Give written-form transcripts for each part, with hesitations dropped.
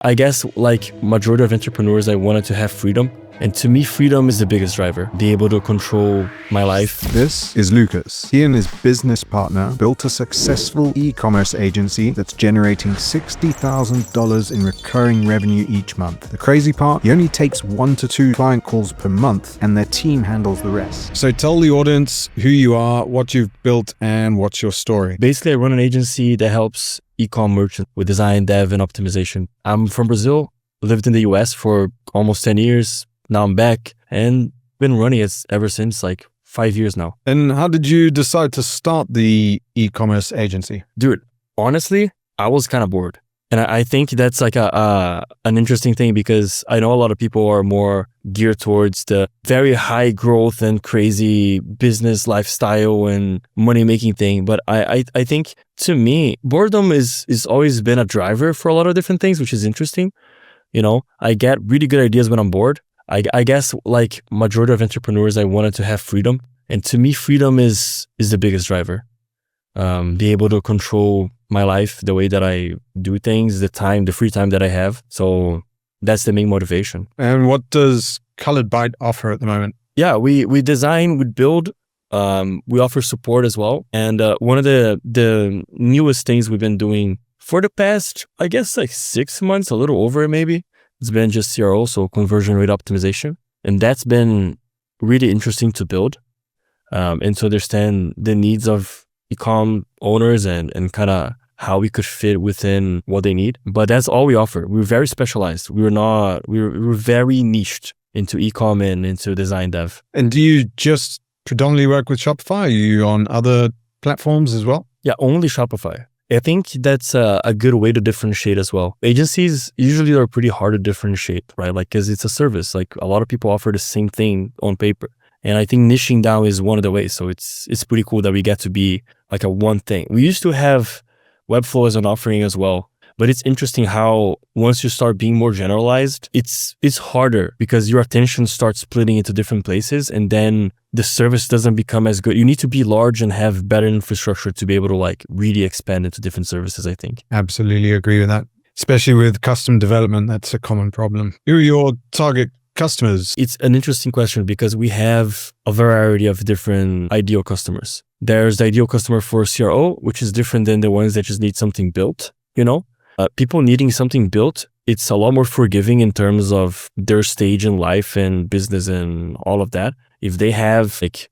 I guess like majority of entrepreneurs, I wanted to have freedom. And to me, freedom is the biggest driver. Be able to control my life. This is Lucas. He and his business partner built a successful e-commerce agency that's generating $60,000 in recurring revenue each month. The crazy part, he only takes 1 to 2 client calls per month and their team handles the rest. So tell the audience who you are, what you've built, and what's your story. Basically, I run an agency that helps e-com merchants with design, dev, and optimization. I'm from Brazil, lived in the US for almost 10 years. Now I'm back and been running it ever since, like 5 years now. And how did you decide to start the e-commerce agency? Dude, honestly, I was kind of bored. And I think that's like an interesting thing because I know a lot of people are more geared towards the very high growth and crazy business lifestyle and money-making thing. But I think to me, boredom is always been a driver for a lot of different things, which is interesting. You know, I get really good ideas when I'm bored. I guess like majority of entrepreneurs, I wanted to have freedom. And to me, freedom is the biggest driver. Be able to control my life, the way that I do things, the free time that I have. So that's the main motivation. And what does Colored Byte offer at the moment? Yeah, we design, we build, we offer support as well. And one of the newest things we've been doing for the past, I guess like 6 months, a little over maybe, it's been just CRO, so conversion rate optimization. And that's been really interesting to build and to understand the needs of e-com owners and kind of how we could fit within what they need. But that's all we offer. We're very specialized. We're very niched into e-com and into design dev. And do you just predominantly work with Shopify? Are you on other platforms as well? Yeah, only Shopify. I think that's a good way to differentiate as well. Agencies usually are pretty hard to differentiate, right? Like, because it's a service. Like a lot of people offer the same thing on paper. And I think niching down is one of the ways. So it's pretty cool that we get to be like a one thing. We used to have Webflow as an offering as well. But it's interesting how once you start being more generalized, it's harder because your attention starts splitting into different places and then the service doesn't become as good. You need to be large and have better infrastructure to be able to like really expand into different services, I think. Absolutely agree with that. Especially with custom development, that's a common problem. Who are your target customers? It's an interesting question because we have a variety of different ideal customers. There's the ideal customer for CRO, which is different than the ones that just need something built, you know? People needing something built, it's a lot more forgiving in terms of their stage in life and business and all of that. If they have like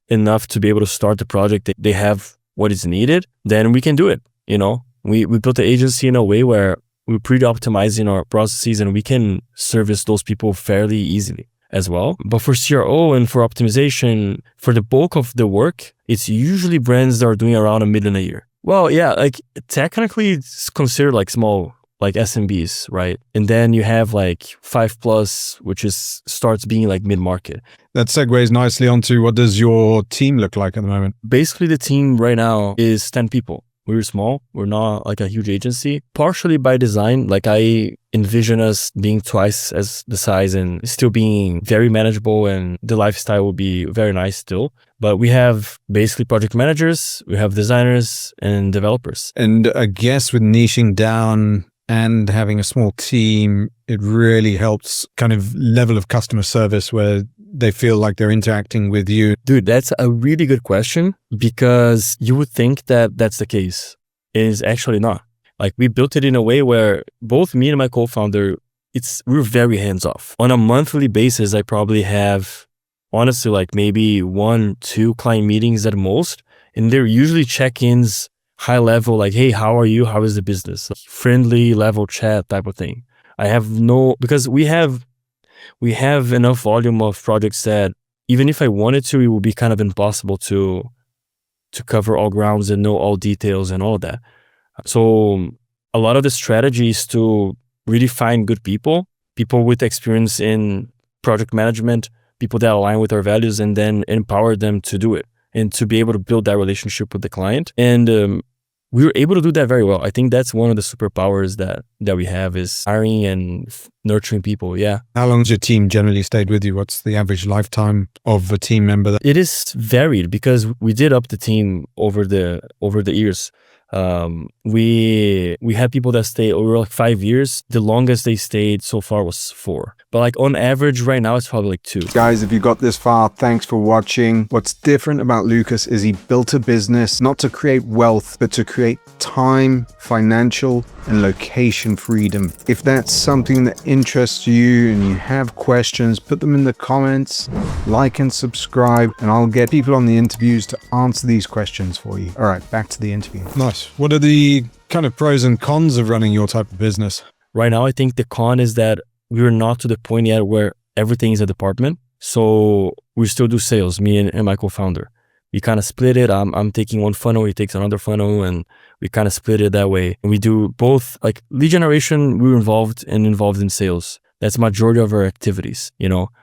enough to be able to start the project, they have what is needed, then we can do it. You know, we built the agency in a way where we're pre-optimizing our processes and we can service those people fairly easily as well. But for CRO and for optimization, for the bulk of the work, it's usually brands that are doing around $1 million a year. Well, yeah, like technically it's considered like small, like SMBs, right? And then you have like 5+, which starts being like mid-market. That segues nicely onto what does your team look like at the moment? Basically, the team right now is 10 people. We're small. We're not like a huge agency. Partially by design, like I envision us being twice as the size and still being very manageable and the lifestyle will be very nice still. But we have basically project managers, we have designers and developers. And I guess with niching down and having a small team, it really helps kind of level of customer service where they feel like they're interacting with you. Dude, that's a really good question because you would think that that's the case. It is actually not. Like we built it in a way where both me and my co-founder, we're very hands-off. On a monthly basis, I probably have honestly like maybe 1-2 client meetings at most. And they're usually check-ins, high level, like, hey, how are you? How is the business? Friendly level chat type of thing. Because we have enough volume of projects that even if I wanted to, it would be kind of impossible to cover all grounds and know all details and all of that. So a lot of the strategy is to really find good people with experience in project management, people that align with our values, and then empower them to do it and to be able to build that relationship with the client. And we were able to do that very well. I think that's one of the superpowers that we have is hiring and nurturing people. Yeah. How long has your team generally stayed with you? What's the average lifetime of a team member? It is varied because we did up the team over the years. We had people that stay over like 5 years. The longest they stayed so far was 4. But like on average right now, it's probably like 2. Guys, if you got this far, thanks for watching. What's different about Lucas is he built a business not to create wealth, but to create time, financial, and location freedom. If that's something that interests you and you have questions, put them in the comments, like and subscribe, and I'll get people on the interviews to answer these questions for you. All right, back to the interview. Nice. What are the kind of pros and cons of running your type of business? Right now, I think the con is that we're not to the point yet where everything is a department. So we still do sales, me and my co-founder. We kind of split it. I'm taking one funnel, he takes another funnel, and we kind of split it that way. And we do both, like lead generation, we're involved in sales. That's majority of our activities.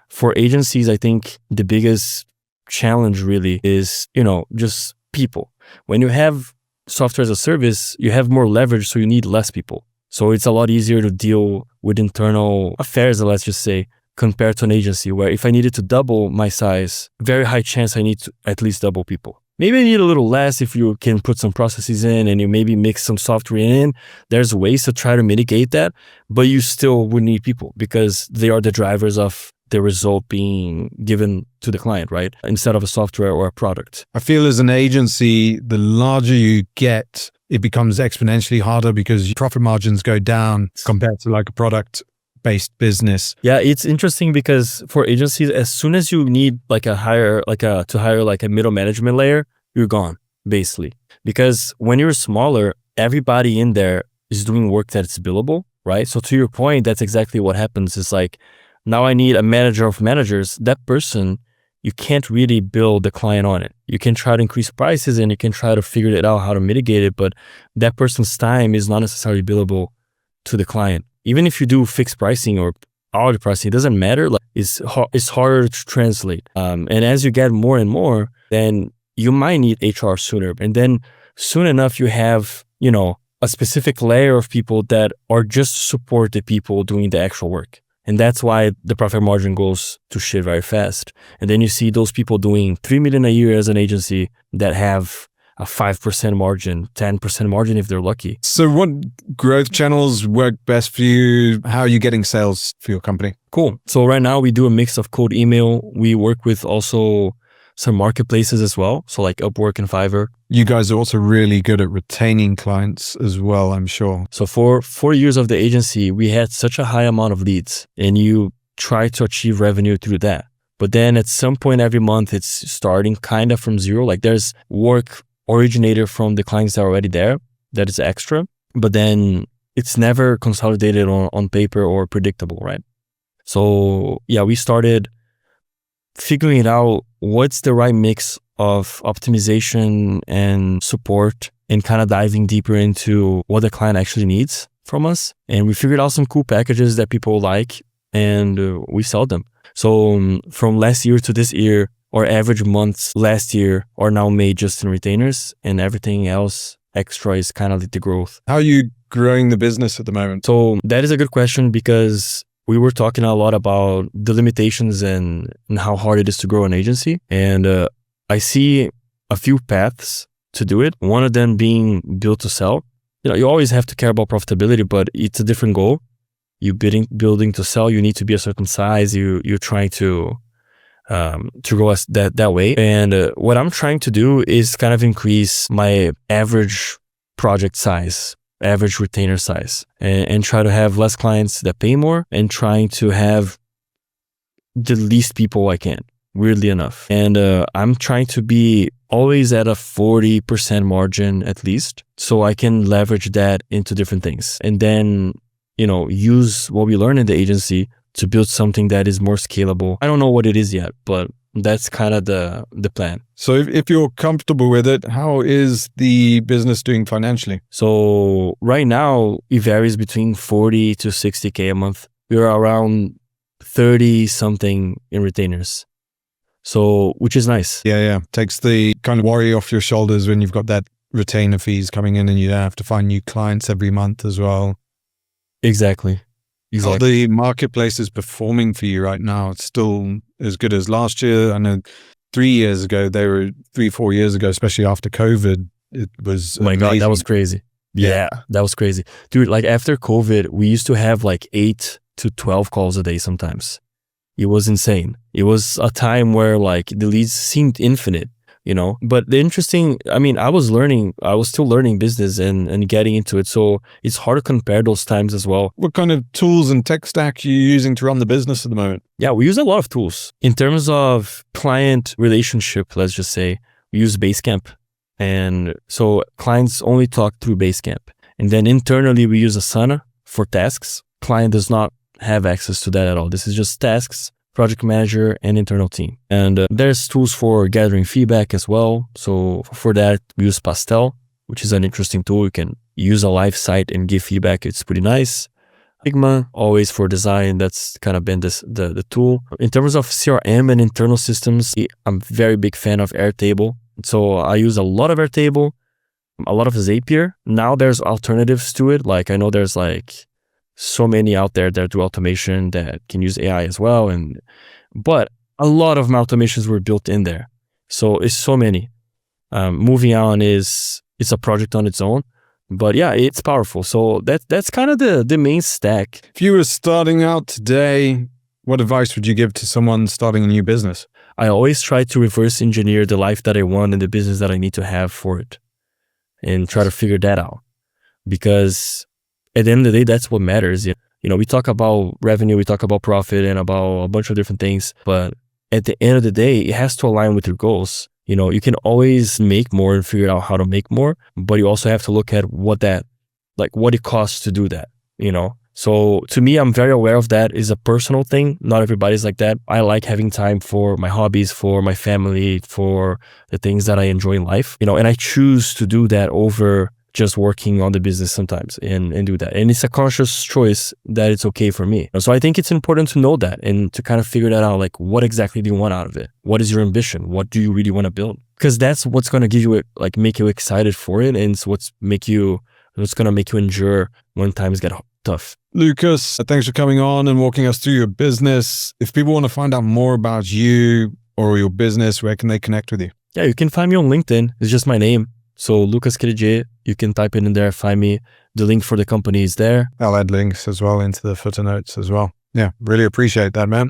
For agencies, I think the biggest challenge really is, just people. When you have software as a service, you have more leverage, so you need less people. So it's a lot easier to deal with internal affairs, let's just say, compared to an agency where if I needed to double my size, very high chance I need to at least double people. Maybe I need a little less if you can put some processes in and you maybe mix some software in. There's ways to try to mitigate that, but you still would need people because they are the drivers of the result being given to the client, right? Instead of a software or a product. I feel as an agency, the larger you get, it becomes exponentially harder because profit margins go down compared to like a product-based business. Yeah, it's interesting because for agencies, as soon as you need to hire a middle management layer, you're gone, basically. Because when you're smaller, everybody in there is doing work that's billable, right? So to your point, that's exactly what happens. It's like, now I need a manager of managers. That person, you can't really bill the client on it. You can try to increase prices and you can try to figure it out how to mitigate it, but that person's time is not necessarily billable to the client. Even if you do fixed pricing or hourly pricing, it doesn't matter. Like it's harder to translate. And as you get more and more, then you might need HR sooner. And then soon enough, you have, a specific layer of people that are just support the people doing the actual work. And that's why the profit margin goes to shit very fast. And then you see those people doing 3 million a year as an agency that have a 5% margin, 10% margin if they're lucky. So what growth channels work best for you? How are you getting sales for your company? Cool. So right now we do a mix of cold email. We work with also some marketplaces as well. So like Upwork and Fiverr. You guys are also really good at retaining clients as well, I'm sure. So for 4 years of the agency, we had such a high amount of leads and you try to achieve revenue through that. But then at some point every month, it's starting kind of from zero. Like there's work originated from the clients that are already there that is extra, but then it's never consolidated on paper or predictable, right? So yeah, we started figuring it out. What's the right mix of optimization and support and kind of diving deeper into what the client actually needs from us. And we figured out some cool packages that people like and we sell them. So from last year to this year, our average months last year are now made just in retainers and everything else extra is kind of like the growth. How are you growing the business at the moment? So that is a good question because we were talking a lot about the limitations and how hard it is to grow an agency. And I see a few paths to do it. One of them being build to sell. You always have to care about profitability, but it's a different goal. You building to sell, you need to be a certain size. You're trying to grow us that way. And what I'm trying to do is kind of increase my average project size, average retainer size, and try to have less clients that pay more and trying to have the least people I can, weirdly enough. And I'm trying to be always at a 40% margin at least, so I can leverage that into different things. And then, use what we learn in the agency to build something that is more scalable. I don't know what it is yet, but that's kind of the plan. So if you're comfortable with it, how is the business doing financially? So right now, it varies between 40 to 60K a month. We're around 30 something in retainers. So, which is nice. Yeah. Takes the kind of worry off your shoulders when you've got that retainer fees coming in and you have to find new clients every month as well. Exactly. How the marketplace is performing for you right now? It's still as good as last year. I know 3 years ago, 4 years ago, especially after COVID, It was Oh my God, that amazing. was crazy. Yeah. Yeah, that was crazy. Dude, like after COVID, we used to have like 8 to 12 calls a day sometimes. It was insane. It was a time where like the leads seemed infinite, you know? But the interesting, I mean, I was still learning business and getting into it. So it's hard to compare those times as well. What kind of tools and tech stack are you using to run the business at the moment? Yeah, we use a lot of tools. In terms of client relationship, let's just say, we use Basecamp. And so clients only talk through Basecamp. And then internally, we use Asana for tasks. Client does not have access to that at all. This is just tasks, project manager, and internal team. And there's tools for gathering feedback as well. So for that, we use Pastel, which is an interesting tool. You can use a live site and give feedback. It's pretty nice. Figma, always for design. That's kind of been the tool. In terms of CRM and internal systems, I'm a very big fan of Airtable. So I use a lot of Airtable, a lot of Zapier. Now there's alternatives to it. Like I know there's like so many out there that do automation that can use AI as well. But a lot of my automations were built in there. So it's so many. Moving on it's a project on its own. But yeah, it's powerful. So that's kind of the main stack. If you were starting out today, what advice would you give to someone starting a new business? I always try to reverse engineer the life that I want and the business that I need to have for it and try to figure that out. Because at the end of the day, that's what matters. You know, we talk about revenue, we talk about profit and about a bunch of different things. But at the end of the day, it has to align with your goals. You know, you can always make more and figure out how to make more, but you also have to look at what it costs to do that, you know? So to me, I'm very aware of that. It's a personal thing. Not everybody's like that. I like having time for my hobbies, for my family, for the things that I enjoy in life, you know, and I choose to do that over just working on the business sometimes and do that. And it's a conscious choice that it's okay for me. So I think it's important to know that and to kind of figure that out. Like, what exactly do you want out of it? What is your ambition? What do you really want to build? Because that's what's going to give you, like, make you excited for it. And it's what's going to make you endure when times get tough. Lucas, thanks for coming on and walking us through your business. If people want to find out more about you or your business, where can they connect with you? Yeah, you can find me on LinkedIn. It's just my name. So Lucas Kirije, you can type it in there, find me. The link for the company is there. I'll add links as well into the footer notes as well. Yeah, really appreciate that, man.